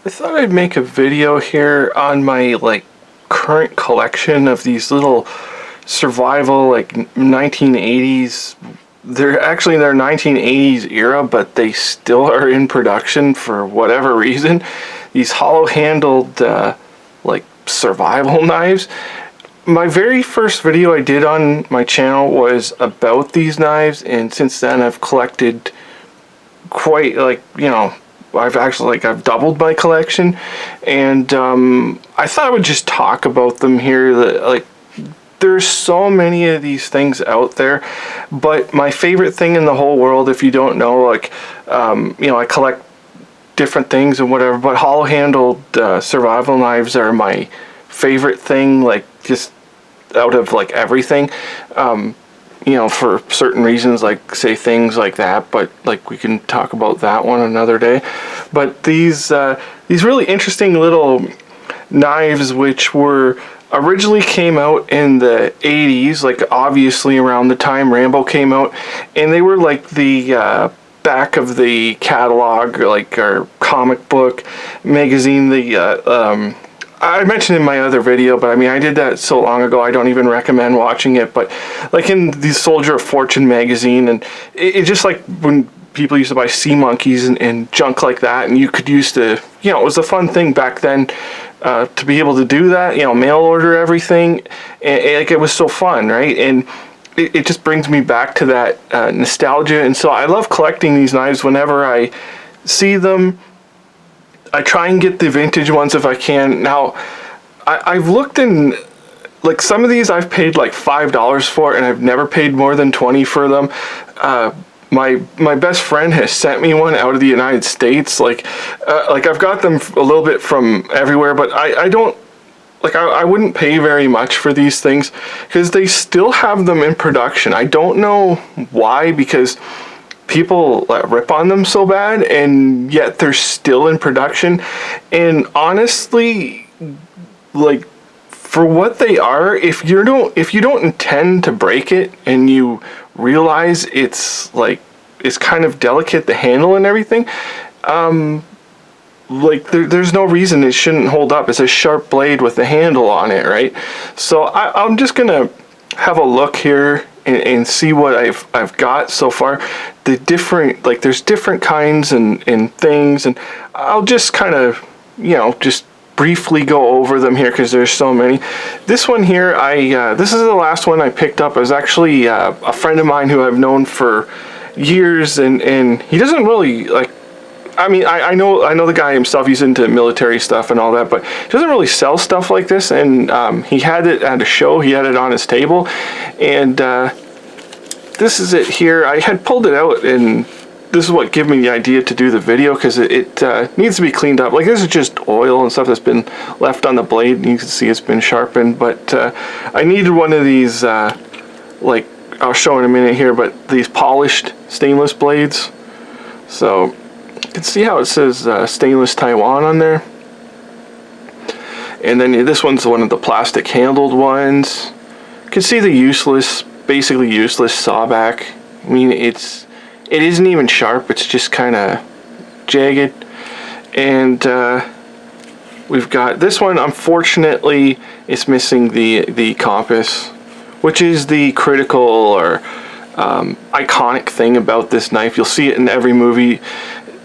I thought I'd make a video here on my current collection of these little survival 1980s. They're actually in their 1980s era, but they still are in production for whatever reason. These hollow-handled survival knives. My very first video I did on my channel was about these knives, and since then I've collected quite I've doubled my collection, and I thought I would just talk about them here. That there's so many of these things out there, but my favorite thing in the whole world, if you don't know, I collect different things and whatever, but hollow-handled survival knives are my favorite thing, just out of everything. For certain reasons, say things like that, but we can talk about that one another day. But these really interesting little knives, which were originally came out in the 80s, obviously around the time Rambo came out, and they were the back of the catalog, our comic book magazine. I mentioned in my other video, but I did that so long ago I don't even recommend watching it, but in the Soldier of Fortune magazine, and it just when people used to buy sea monkeys and junk like that, and you could used to, it was a fun thing back then to be able to do that, mail order everything, and it was so fun, right? And it just brings me back to that nostalgia, and so I love collecting these knives. Whenever I see them, I try and get the vintage ones if I can. Now, I've looked in, some of these I've paid $5 for, and I've never paid more than $20 for them. My best friend has sent me one out of the United States. I've got them a little bit from everywhere, but I don't, I wouldn't pay very much for these things because they still have them in production. I don't know why, because people rip on them so bad, and yet they're still in production. And honestly, for what they are, if you don't intend to break it, and you realize it's kind of delicate to handle and everything, there's no reason it shouldn't hold up. It's a sharp blade with a handle on it, right? So I'm just gonna have a look here and see what I've got so far. The different, there's different kinds and things, and I'll just kind of, just briefly go over them here because there's so many. This one here, this is the last one I picked up. It was actually a friend of mine who I've known for years, and he doesn't really I know the guy himself. He's into military stuff and all that, but he doesn't really sell stuff like this. And he had it at a show. He had it on his table, and this is it here. I had pulled it out, and this is what gave me the idea to do the video, because it needs to be cleaned up. This is just oil and stuff that's been left on the blade, and you can see it's been sharpened. But I needed one of these, I'll show in a minute here, but these polished stainless blades. So you can see how it says stainless Taiwan on there. And then this one's one of the plastic handled ones. You can see the basically useless sawback. It isn't even sharp, it's just kind of jagged. And we've got this one. Unfortunately, it's missing the compass, which is the critical or iconic thing about this knife. You'll see it in every movie.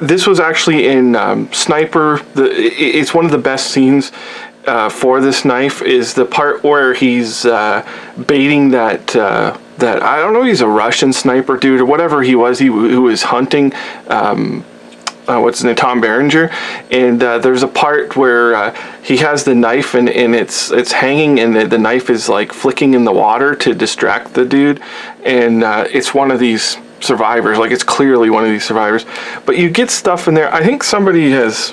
This was actually in Sniper. It's one of the best scenes for this knife is the part where he's baiting that I don't know, he's a Russian sniper dude or whatever he was. Who was hunting what's his name, Tom Berenger, and there's a part where he has the knife and it's hanging, and the knife is flicking in the water to distract the dude, and it's one of these survivors. It's clearly one of these survivors, but you get stuff in there. I think somebody has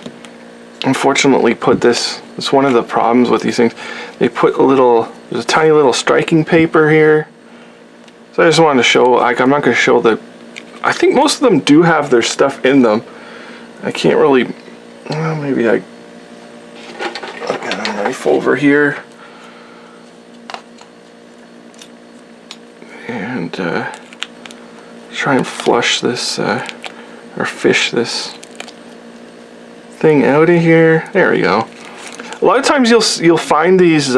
unfortunately put this. It's one of the problems with these things. They put there's a tiny little striking paper here. So I just wanted to show, I'm not going to show I think most of them do have their stuff in them. I can't really, maybe I got a knife over here. And try and flush this, or fish this thing out of here. There we go. A lot of times you'll find these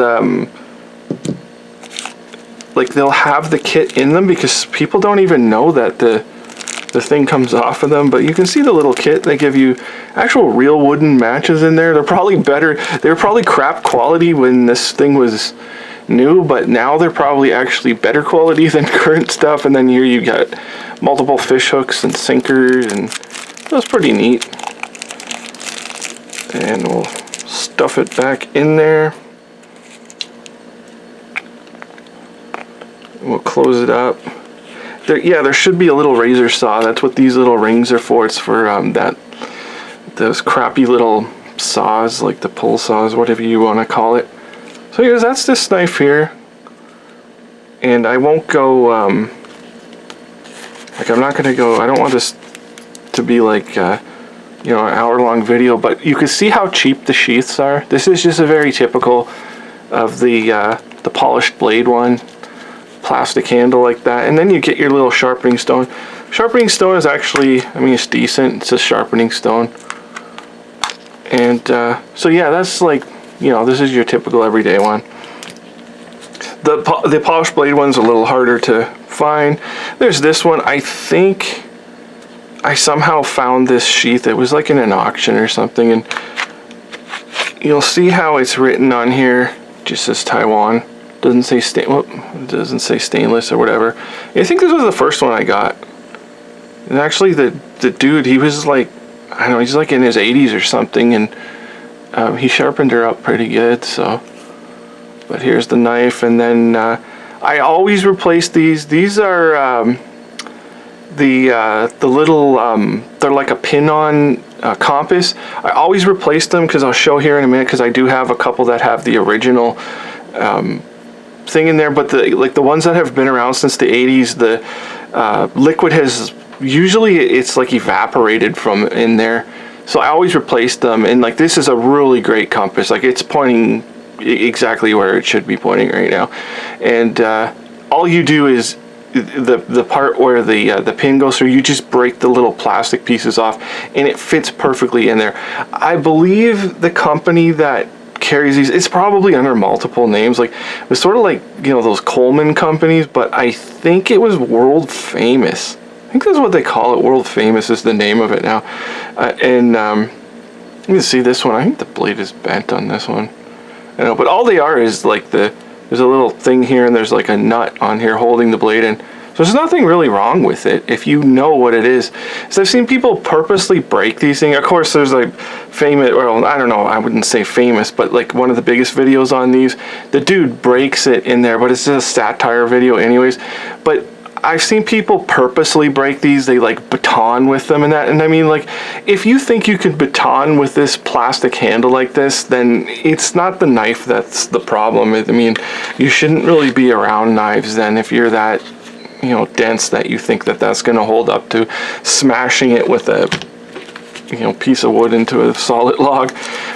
like they'll have the kit in them because people don't even know that the thing comes off of them. But you can see the little kit. They give you actual real wooden matches in there. They're probably better. They were probably crap quality when this thing was new, but now they're probably actually better quality than current stuff. And then here you got multiple fish hooks and sinkers, and that's pretty neat. And we'll stuff it back in there. We'll close it up. There should be a little razor saw. That's what these little rings are for. It's for those crappy little saws, like the pull saws, whatever you want to call it. So here's, that's this knife here. And I won't go, like I'm not going to go, I don't want this to be like, you know, an hour-long video, but you can see how cheap the sheaths are. This is just a very typical of the polished blade one, plastic handle like that, and then you get your little sharpening stone. Sharpening stone is actually, I mean, it's decent. It's a sharpening stone, and so yeah, that's like, you know, this is your typical everyday one. The polished blade one's a little harder to find. There's this one. I think I somehow found this sheath. It was like in an auction or something, and you'll see how it's written on here. Just says Taiwan. Doesn't say it doesn't say stainless or whatever. I think this was the first one I got. And actually, the dude, he was like, I don't know, he's like in his 80s or something, and he sharpened her up pretty good. So, but here's the knife, and then I always replace these. These are the little they're like a pin-on compass. I always replace them because I'll show here in a minute, because I do have a couple that have the original thing in there, but the ones that have been around since the 80s, the liquid has usually, it's like evaporated from in there, so I always replace them. And like, this is a really great compass. Like, it's pointing exactly where it should be pointing right now, and all you do is the part where the pin goes through, you just break the little plastic pieces off, and it fits perfectly in there. I believe the company that carries these, it's probably under multiple names. Like, it was sort of like, you know, those Coleman companies, but I think it was World Famous. I think that's what they call it. World Famous is the name of it now. And you can see this one. I think the blade is bent on this one. I know, but all they are is like there's a little thing here, and there's like a nut on here holding the blade in. So there's nothing really wrong with it if you know what it is. So I've seen people purposely break these things. Of course, there's like famous, well, I don't know, I wouldn't say famous, but like one of the biggest videos on these, the dude breaks it in there, but it's just a satire video anyways. But I've seen people purposely break these. They like baton with them and that. And I mean, like, if you think you can baton with this plastic handle like this, then it's not the knife that's the problem. I mean, you shouldn't really be around knives then if you're that, you know, dense that you think that that's going to hold up to smashing it with a, you know, piece of wood into a solid log.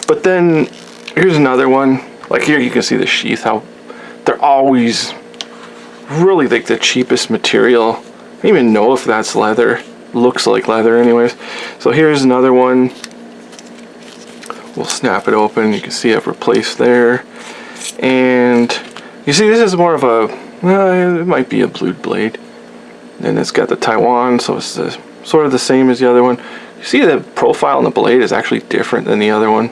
But then here's another one. Like, here you can see the sheath, how they're always really like the cheapest material. I don't even know if that's leather. Looks like leather anyways. So here's another one. We'll snap it open. You can see I've replaced there. And you see, this is more of a, it might be a blued blade. And it's got the Taiwan, so it's sort of the same as the other one. You see the profile on the blade is actually different than the other one.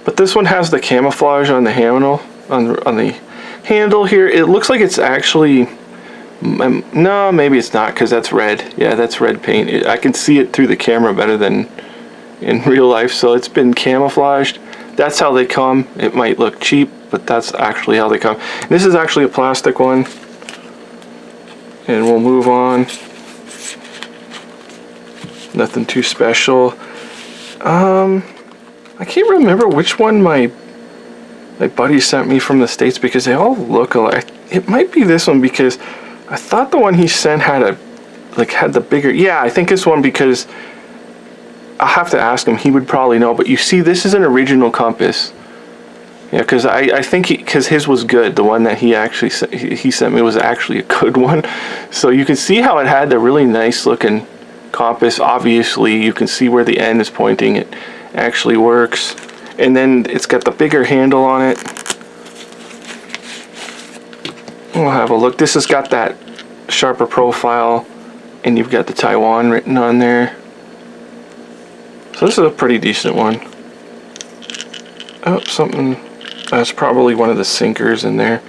But this one has the camouflage on the handle, on the handle here. It looks like it's actually, no, maybe it's not, because that's red. Yeah, that's red paint. I can see it through the camera better than in real life, so it's been camouflaged. That's how they come. It might look cheap, but that's actually how they come. And this is actually a plastic one, and we'll move on. Nothing too special. I can't remember which one my buddy sent me from the States, because they all look alike. It might be this one, because I thought the one he sent had had the bigger, yeah, I think this one, because I'll have to ask him, he would probably know. But you see, this is an original compass. Yeah, because I think because his was good. The one that he sent me was actually a good one. So you can see how it had the really nice looking compass. Obviously you can see where the end is pointing. It actually works. And then it's got the bigger handle on it. We'll have a look. This has got that sharper profile, and you've got the Taiwan written on there. So this is a pretty decent one. Oh, something. That's probably one of the sinkers in there.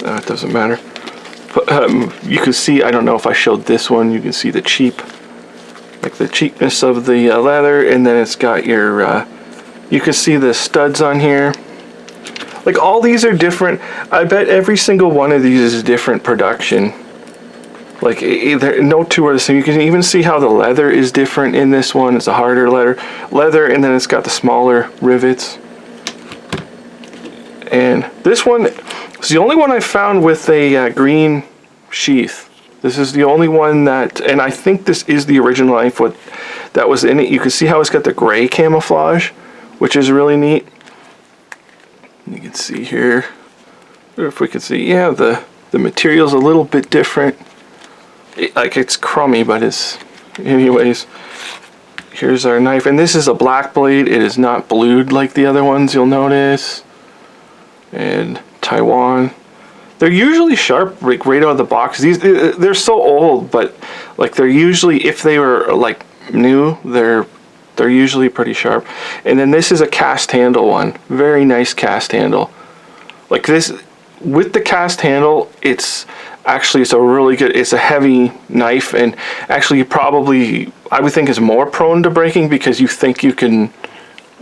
It doesn't matter. But you can see, I don't know if I showed this one, you can see the cheapness of the leather, and then it's got your, you can see the studs on here. Like, all these are different. I bet every single one of these is different production. Like, no two are the same. You can even see how the leather is different in this one. It's a harder leather, and then it's got the smaller rivets. And this one is the only one I found with a green sheath. This is the only one that, and I think this is the original knife that was in it. You can see how it's got the gray camouflage, which is really neat. You can see here, if we can see, yeah, the material's a little bit different. Like, it's crummy, but it's, anyways. Here's our knife, and this is a black blade. It is not blued like the other ones, you'll notice. And Taiwan. They're usually sharp, like, right out of the box. They're so old, but like, they're usually, if they were like new, they're usually pretty sharp. And then this is a cast handle one. Very nice cast handle. Like, this, with the cast handle, it's a really good, it's a heavy knife, and actually probably, I would think, is more prone to breaking because you think you can,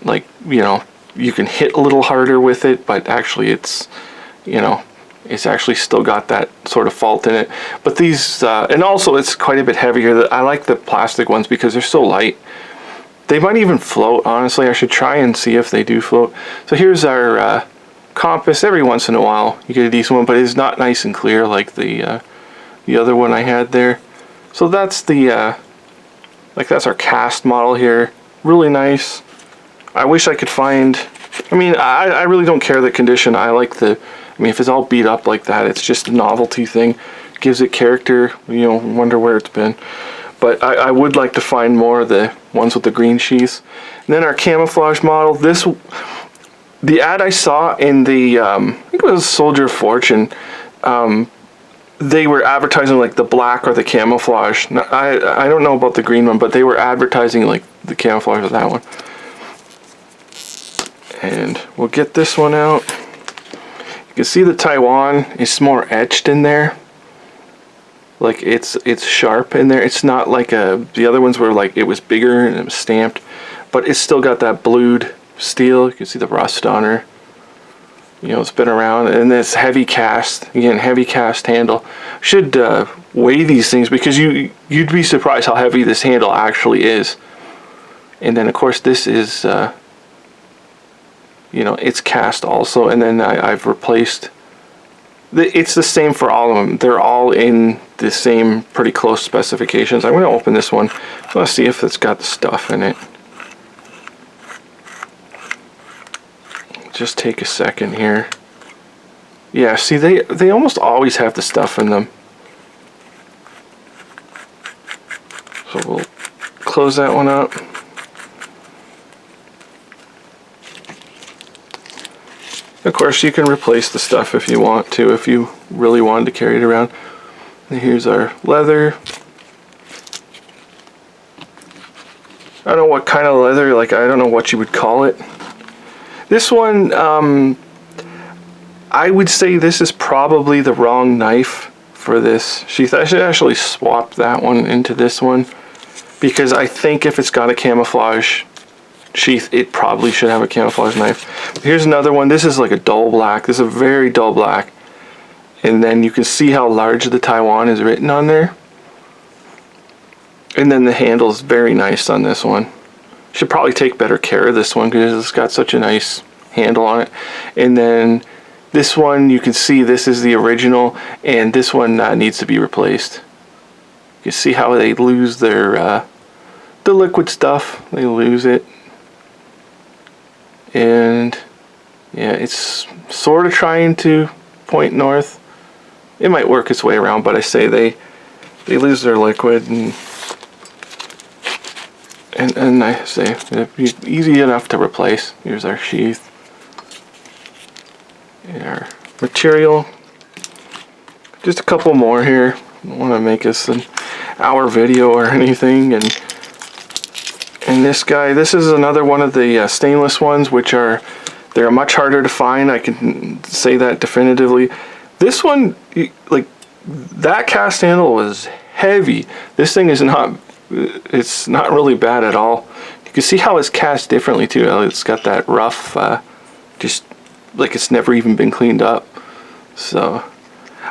like, you know, you can hit a little harder with it, but actually it's, you know, it's actually still got that sort of fault in it. But these, and also it's quite a bit heavier. I like the plastic ones because they're so light. They might even float, honestly. I should try and see if they do float. So here's our compass. Every once in a while you get a decent one, but it's not nice and clear like the other one I had there. So that's the, like, that's our cast model here. Really nice. I wish I could find, I mean, I really don't care the condition. I like the, I mean, if it's all beat up like that, it's just a novelty thing. Gives it character, you know, wonder where it's been. But I would like to find more of the ones with the green sheaths. And then our camouflage model, this, the ad I saw in the, I think it was Soldier of Fortune, they were advertising like the black or the camouflage. I don't know about the green one, but they were advertising like the camouflage of that one. And we'll get this one out. You can see the Taiwan is more etched in there. Like, it's sharp in there. It's not like the other ones were like, it was bigger and it was stamped, but it's still got that blued steel. You can see the rust on her. You know, it's been around, and this heavy cast, again, heavy cast handle. Should weigh these things because you'd be surprised how heavy this handle actually is. And then of course this is, you know, it's cast also, and then I've replaced. It's the same for all of them. They're all in the same pretty close specifications. I'm going to open this one. Let's see if it's got the stuff in it. Just take a second here. Yeah, see, they almost always have the stuff in them. So we'll close that one up. Of course, you can replace the stuff if you want to, if you really wanted to carry it around. And here's our leather. I don't know what kind of leather, like, I don't know what you would call it. This one, I would say this is probably the wrong knife for this sheath. I should actually swap that one into this one, because I think if it's got a camouflage sheath, it probably should have a camouflage knife. Here's another one. This is like a dull black. This is a very dull black. And then you can see how large the Taiwan is written on there. And then the handle is very nice on this one. Should probably take better care of this one because it's got such a nice handle on it. And then this one, you can see this is the original, and this one needs to be replaced. You see how they lose their the liquid stuff. They lose it. And Yeah, it's sort of trying to point north. It might work its way around, but I say they lose their liquid, and I say it'd be easy enough to replace. Here's our sheath. And our material. Just a couple more here. I don't want to make this an hour video or anything. And this guy, this is another one of the stainless ones, which they're much harder to find. I can say that definitively. This one, like, that cast handle was heavy. This thing is not, it's not really bad at all. You can see how it's cast differently too. It's got that rough, just like it's never even been cleaned up. So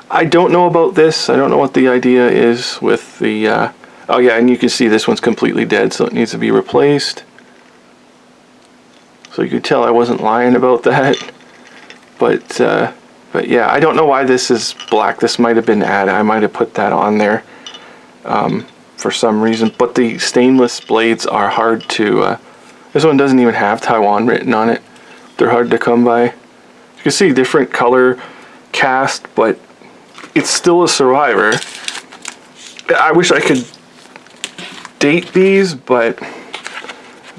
I don't know about this. I don't know what the idea is with the, oh yeah, and you can see this one's completely dead, so it needs to be replaced. So you could tell I wasn't lying about that. But yeah, I don't know why this is black. This might have been added. I might have put that on there for some reason. But the stainless blades are hard to, this one doesn't even have Taiwan written on it. They're hard to come by. You can see different color cast, but it's still a Survivor. I wish I could date these, but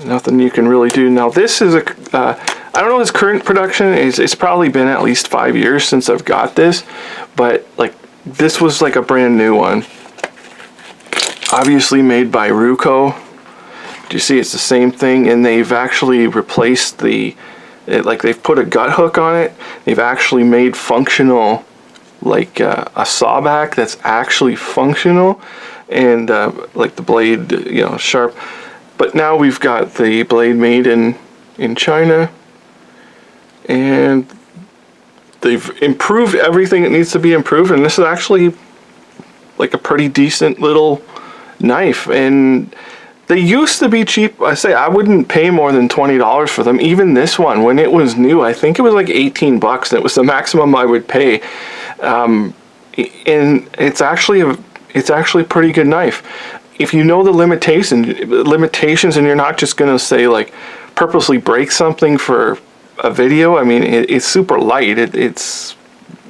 nothing you can really do. Now this is I don't know its current production. It's probably been at least 5 years since I've got this, but like this was like a brand new one. Obviously made by Ruco. Do you see it's the same thing? And they've actually replaced like they've put a gut hook on it. They've actually made functional, like a sawback that's actually functional, and like the blade, you know, sharp. But now we've got the blade made in China, and they've improved everything that needs to be improved, and this is actually like a pretty decent little knife. And they used to be cheap. I say I wouldn't pay more than $20 for them. Even this one, when it was new, I think it was like 18 bucks, and it was the maximum I would pay. And it's actually a pretty good knife. If you know the limitations, and you're not just gonna say like purposely break something for a video. I mean, it's super light. It's,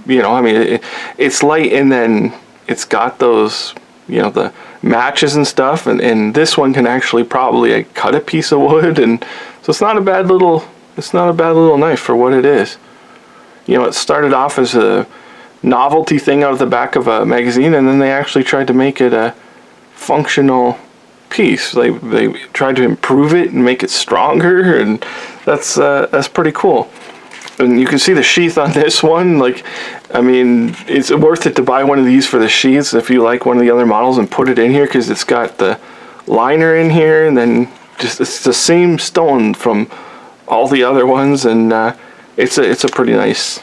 you know, I mean, it's light, and then it's got those, you know, the matches and stuff, and this one can actually probably cut a piece of wood, and so it's not a bad little knife for what it is. You know, it started off as a novelty thing out of the back of a magazine, and then they actually tried to make it a functional piece. They tried to improve it and make it stronger, and that's pretty cool. And you can see the sheath on this one. Like, I mean, it's worth it to buy one of these for the sheaths if you like one of the other models and put it in here, because it's got the liner in here, and then just it's the same stone from all the other ones, and it's a pretty nice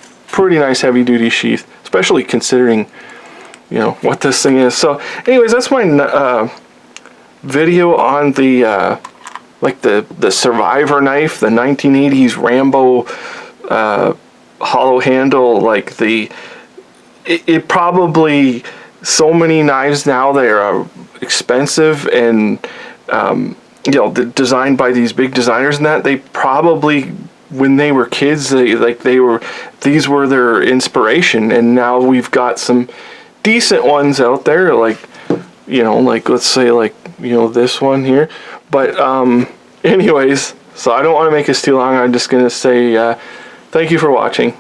heavy duty sheath, especially considering, you know, what this thing is. So anyways, that's my video on the like the Survivor knife, the 1980s Rambo hollow handle. Like it probably, so many knives now, they are expensive, and you know, designed by these big designers, and that they probably, when they were kids, these were their inspiration. And now we've got some decent ones out there, like, you know, like let's say like, you know, this one here. But anyways, so I don't want to make this too long. I'm just gonna say thank you for watching.